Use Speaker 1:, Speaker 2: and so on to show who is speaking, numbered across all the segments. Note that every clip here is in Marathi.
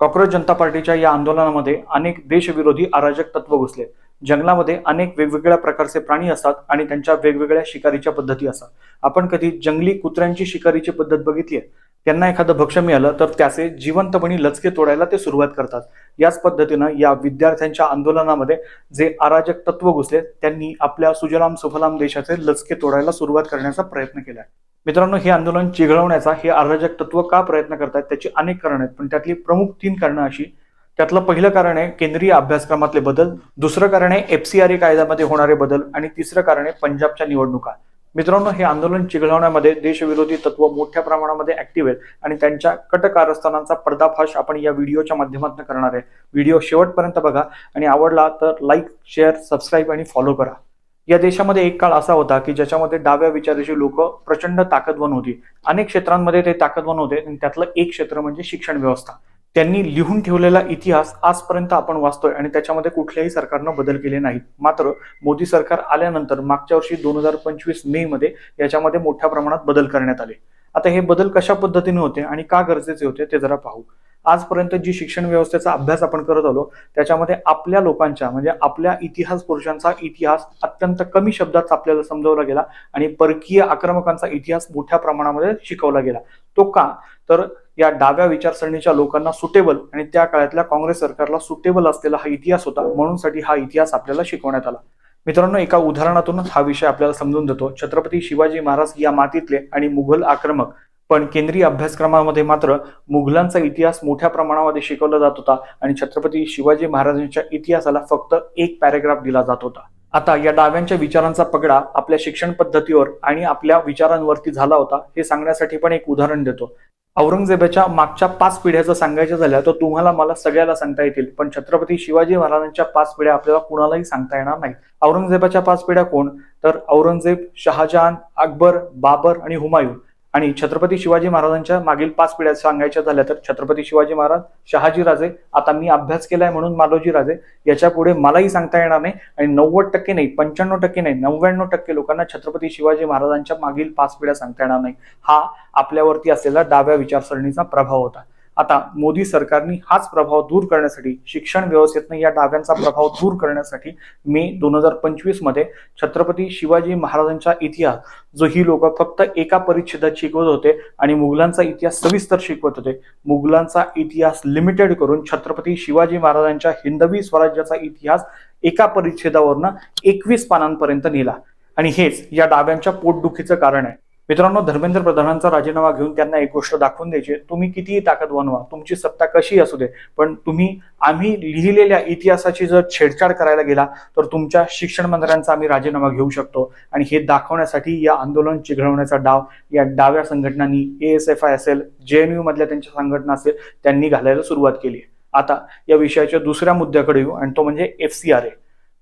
Speaker 1: कॉक्रोच जनता पार्टीच्या या आंदोलनामध्ये अनेक देशविरोधी अराजक तत्व घुसले। जंगलामध्ये अनेक वेगवेगळ्या प्रकारचे प्राणी असतात आणि त्यांच्या वेगवेगळ्या शिकारीच्या पद्धती असतात। आपण कधी जंगली कुत्र्यांची शिकारीची पद्धत बघितली आहे? त्यांना एखादं भक्ष्य मिळालं तर त्याचे जिवंतपणी लचके तोडायला ते सुरुवात करतात। याच पद्धतीनं या विद्यार्थ्यांच्या आंदोलनामध्ये जे अराजक तत्व घुसले त्यांनी आपल्या सुजलाम सुफलाम देशाचे लचके तोडायला सुरुवात करण्याचा प्रयत्न केला। मित्रांनो, हे आंदोलन चिघळवण्याचा हे अराजक तत्व का प्रयत्न करतात त्याची अनेक कारण आहेत, पण त्यातली प्रमुख 3 कारणं अशी। त्यातलं पहिलं कारण आहे केंद्रीय अभ्यासक्रमातले बदल, दुसरं कारण आहे FCRA कायद्यामध्ये होणारे बदल आणि तिसरं कारण आहे पंजाबच्या निवडणुका। मित्रांनो, हे आंदोलन चिघळवण्यामध्ये देशविरोधी तत्व मोठ्या प्रमाणामध्ये ऍक्टिव्ह आहेत आणि त्यांच्या कट कारस्थानांचा पर्दाफाश आपण या व्हिडिओच्या माध्यमातून करणार आहे। व्हिडिओ शेवटपर्यंत बघा आणि आवडला तर लाईक, शेअर, सबस्क्राईब आणि फॉलो करा। या देशामध्ये एक काळ असा होता की ज्याच्यामध्ये डाव्या विचाराची लोक प्रचंड ताकदवान होती। अनेक क्षेत्रांमध्ये ते ताकदवान होते आणि त्यातलं एक क्षेत्र म्हणजे शिक्षण व्यवस्था। त्यांनी लिहून ठेवलेला इतिहास आजपर्यंत आपण वाचतोय आणि त्याच्यामध्ये कुठल्याही सरकारनं बदल केले नाहीत। मात्र मोदी सरकार आल्यानंतर मागच्या वर्षी 2025 मे मध्ये याच्यामध्ये मोठ्या प्रमाणात बदल करण्यात आले। आता हे बदल कशा पद्धतीने होते आणि का गरजेचे होते ते जरा पाहू। आजपर्यंत जी शिक्षण व्यवस्थेचा अभ्यास आपण करत आलो त्याच्यामध्ये आपल्या लोकांच्या म्हणजे आपल्या इतिहास पुरुषांचा इतिहास अत्यंत कमी शब्दात आपल्याला समजावला गेला आणि परकीय आक्रमकांचा इतिहास मोठ्या प्रमाणामध्ये शिकवला गेला। तो का? तर या डाव्या विचारसरणीच्या लोकांना सुटेबल आणि त्या काळातल्या काँग्रेस सरकारला सुटेबल असलेला हा इतिहास होता, म्हणूनसाठी हा इतिहास आपल्याला शिकवण्यात आला। मित्रांनो, एका उदाहरणातूनच हा विषय आपल्याला समजून देतो। छत्रपती शिवाजी महाराज या मातीतले आणि मुघल आक्रमक, पण केंद्रीय अभ्यासक्रमामध्ये मात्र मुघलांचा इतिहास मोठ्या प्रमाणामध्ये शिकवला जात होता आणि छत्रपती शिवाजी महाराजांच्या इतिहासाला फक्त एक पॅरेग्राफ दिला जात होता। आता या डाव्यांच्या विचारांचा पगडा आपल्या शिक्षण पद्धतीवर आणि आपल्या विचारांवरती झाला होता हे सांगण्यासाठी पण एक उदाहरण देतो। औरंगजेबाच्या मागच्या 5 पिढ्या जर सांगायच्या झाल्या तर तुम्हाला मला सगळ्याला सांगता येतील, पण छत्रपती शिवाजी महाराजांच्या 5 पिढ्या आपल्याला कुणालाही सांगता येणार नाही। औरंगजेबाच्या 5 पिढ्या कोण? तर औरंगजेब, शहाजहान, अकबर, बाबर आणि हुमायून। आणि छत्रपती शिवाजी महाराजांच्या मागील 5 पिढ्या सांगायच्या झाल्या तर छत्रपती शिवाजी महाराज, शहाजी राजे, आता मी अभ्यास केलाय म्हणून मालोजी राजे, याच्या पुढे मलाही सांगता येणार नाही आणि 90% नाही, 95% नाही, 99% लोकांना छत्रपती शिवाजी महाराजांच्या मागील 5 पिढ्या सांगता येणार नाही। हा आपल्यावरती असलेला डाव्या विचारसरणीचा प्रभाव होता। आता मोदी सरकारने हाच प्रभाव दूर करण्यासाठी, शिक्षण व्यवस्थेतनं या डाव्यांचा प्रभाव दूर करण्यासाठी मे 2025 मध्ये छत्रपती शिवाजी महाराजांचा इतिहास जो ही लोक फक्त एका परिच्छेदात शिकवत होते आणि मुघलांचा इतिहास सविस्तर शिकवत होते, मुघलांचा इतिहास लिमिटेड करून छत्रपती शिवाजी महाराजांच्या हिंदवी स्वराज्याचा इतिहास एका परिच्छेदावरनं 21 पानांपर्यंत नेला आणि हेच या डाव्यांच्या पोटदुखीचं कारण आहे। मित्रांनो, धर्मेंद्र प्रधानांचा राजीनामा घेऊन त्यांना एक गोष्ट दाखवून द्यायची, तुम्ही कितीही ताकदवान व्हा, तुमची सत्ता कशी असू दे, पण आम्ही लिहिलेल्या इतिहासाची जर छेडछाड करायला गेला तर तुमच्या शिक्षण मंत्र्यांचा आम्ही राजीनामा घेऊ शकतो। आणि हे दाखवण्यासाठी या आंदोलन चिघळवण्याचा डाव या डाव्या संघटनांनी, ASFI असेल, JNU मधल्या त्यांच्या संघटना असेल, त्यांनी घालायला सुरुवात केली। आता या विषयाच्या दुसऱ्या मुद्द्याकडे येऊ आणि तो म्हणजे FCRA।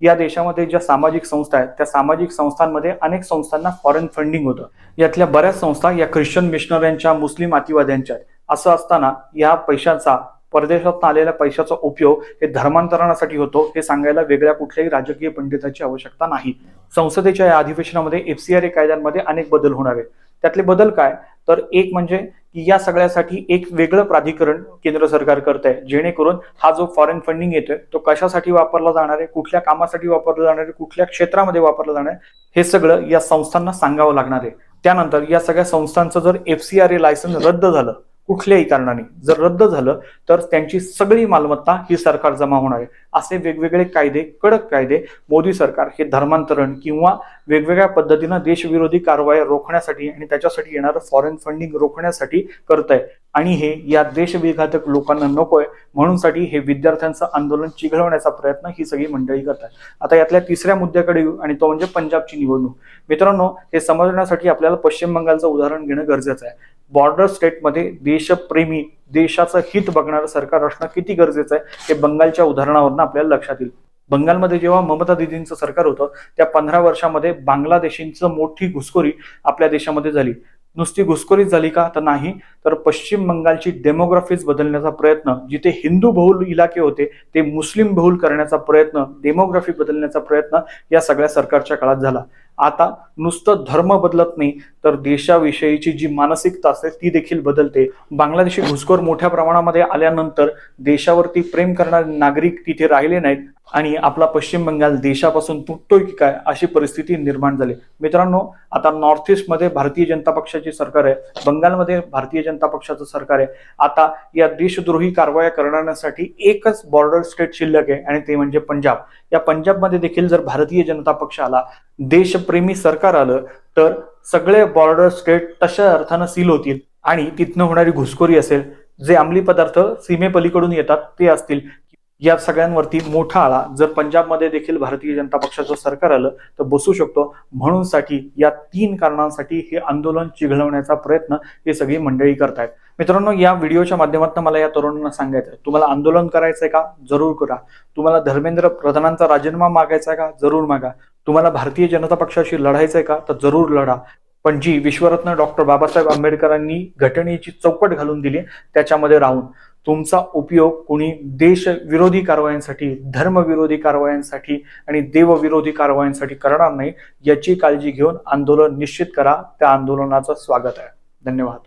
Speaker 1: या देशामध्ये ज्या सामाजिक संस्था आहेत त्या सामाजिक संस्थांमध्ये अनेक संस्थांना फॉरेन फंडिंग होतं। यातल्या बऱ्याच संस्था या ख्रिश्चन मिशनऱ्यांच्या, मुस्लिम अतिवाद्यांच्या आहेत। असं असताना या पैशाचा, परदेशातून आलेल्या पैशाचा उपयोग हे धर्मांतरणासाठी होतो हे सांगायला वेगळ्या कुठल्याही राजकीय पंडिताची आवश्यकता नाही। संसदेच्या या अधिवेशनामध्ये FCRA कायद्यांमध्ये अनेक बदल होणार आहेत। त्यातले बदल काय? तर एक म्हणजे की या सगळ्यासाठी एक वेगळं प्राधिकरण केंद्र सरकार करत आहे, जेणेकरून हा जो फॉरेन फंडिंग येतोय तो कशासाठी वापरला जाणार आहे, कुठल्या कामासाठी वापरला जाणार आहे, कुठल्या क्षेत्रामध्ये वापरला जाणार आहे, हे सगळं या संस्थांना सांगावं लागणार आहे। त्यानंतर या सगळ्या संस्थांचं जर FCRA लायसन्स रद्द झालं कुठल्याही कारणाने, जर रद्द झालं तर त्यांची सगळी मालमत्ता ही सरकार जमा होणार आहे। असे वेगवेगळे कायदे, कडक कायदे मोदी सरकार हे धर्मांतरण किंवा वेगवेगळ्या पद्धतीनं देशविरोधी कारवाया रोखण्यासाठी आणि त्याच्यासाठी येणारं फॉरेन फंडिंग रोखण्यासाठी करत आहे आणि हे या देशविघातक लोकांना नकोय, म्हणूनसाठी हे विद्यार्थ्यांचं आंदोलन चिघळवण्याचा प्रयत्न ही सगळी मंडळी करतात। आता यातल्या तिसऱ्या मुद्द्याकडे येऊ आणि तो म्हणजे पंजाबची निवडणूक। मित्रांनो, हे समजण्यासाठी आपल्याला पश्चिम बंगालचं उदाहरण घेणं गरजेचं आहे। बॉर्डर स्टेटमध्ये देशप्रेमी, देशाचं हित बघणारं सरकार असणं किती गरजेचं आहे हे बंगालच्या उदाहरणावरून आपल्याला लक्षात येईल। बंगालमध्ये जेव्हा ममता दीदींचं सरकार होतं त्या 15 वर्षामध्ये बांगलादेशींचं मोठी घुसखोरी आपल्या देशामध्ये झाली। नुसती घुसखोरीच झाली का? तर नाही, तर पश्चिम बंगालची डेमोग्राफीज बदलण्याचा प्रयत्न, जिथे हिंदू बहुल इलाके होते ते मुस्लिम बहुल करण्याचा प्रयत्न, डेमोग्राफी बदलण्याचा प्रयत्न या सगळ्या सरकारच्या काळात झाला। आता नुसतं धर्म बदलत नाही तर देशाविषयीची जी मानसिकता असते ती देखील बदलते. बांगलादेशी घुसखोर मोठ्या प्रमाणामध्ये आल्यानंतर देशावरती प्रेम करणारे नागरिक तिथे राहिले नाहीत आणि आपला पश्चिम बंगाल देशापासून तुटतोय की काय अशी परिस्थिती निर्माण झाली. मित्रांनो, आता नॉर्थ ईस्ट मध्ये भारतीय जनता पक्षाची सरकार आहे, बंगालमध्ये भारतीय जनता पक्षाचं सरकार आहे. आता या देशद्रोही कारवाया करण्यासाठी एकच बॉर्डर स्टेट शिल्लक आहे आणि ते म्हणजे पंजाब. या पंजाबमध्ये देखील जर भारतीय जनता पक्ष आला, देशप्रेमी सरकार आलं, तर सगळे बॉर्डर स्टेट तशा अर्थानं सील होतील आणि तिथनं होणारी घुसखोरी असेल, जे अंमली पदार्थ सीमेपलीकडून येतात ते असतील, या सगळ्यांवरती मोठा आळा जर पंजाबमध्ये देखील भारतीय जनता पक्षाचं सरकार आलं तर बसू शकतो. म्हणून या 3 कारणांसाठी हे आंदोलन चिघळवण्याचा प्रयत्न हे सगळी मंडळी करतायत. मित्रांनो, या व्हिडिओच्या माध्यमातून मला या तरुणांना सांगायचं, तुम्हाला आंदोलन करायचंय का? जरूर करा. तुम्हाला धर्मेंद्र प्रधानांचा राजीनामा मागायचा का? जरूर मागा. तुम्हाला भारतीय जनता पक्षाशी लढायचंय का? तर जरूर लढा. पण जी विश्वरत्न डॉक्टर बाबासाहेब आंबेडकरांनी घटनेची चौकट घालून दिली त्याच्यामध्ये राहून तुमचा उपयोग कोणी देशविरोधी कारवायांसाठी, धर्मविरोधी कारवायांसाठी आणि देवविरोधी कारवायांसाठी करणार नाही याची काळजी घेऊन आंदोलन निश्चित करा. त्या आंदोलनाचं स्वागत आहे. धन्यवाद.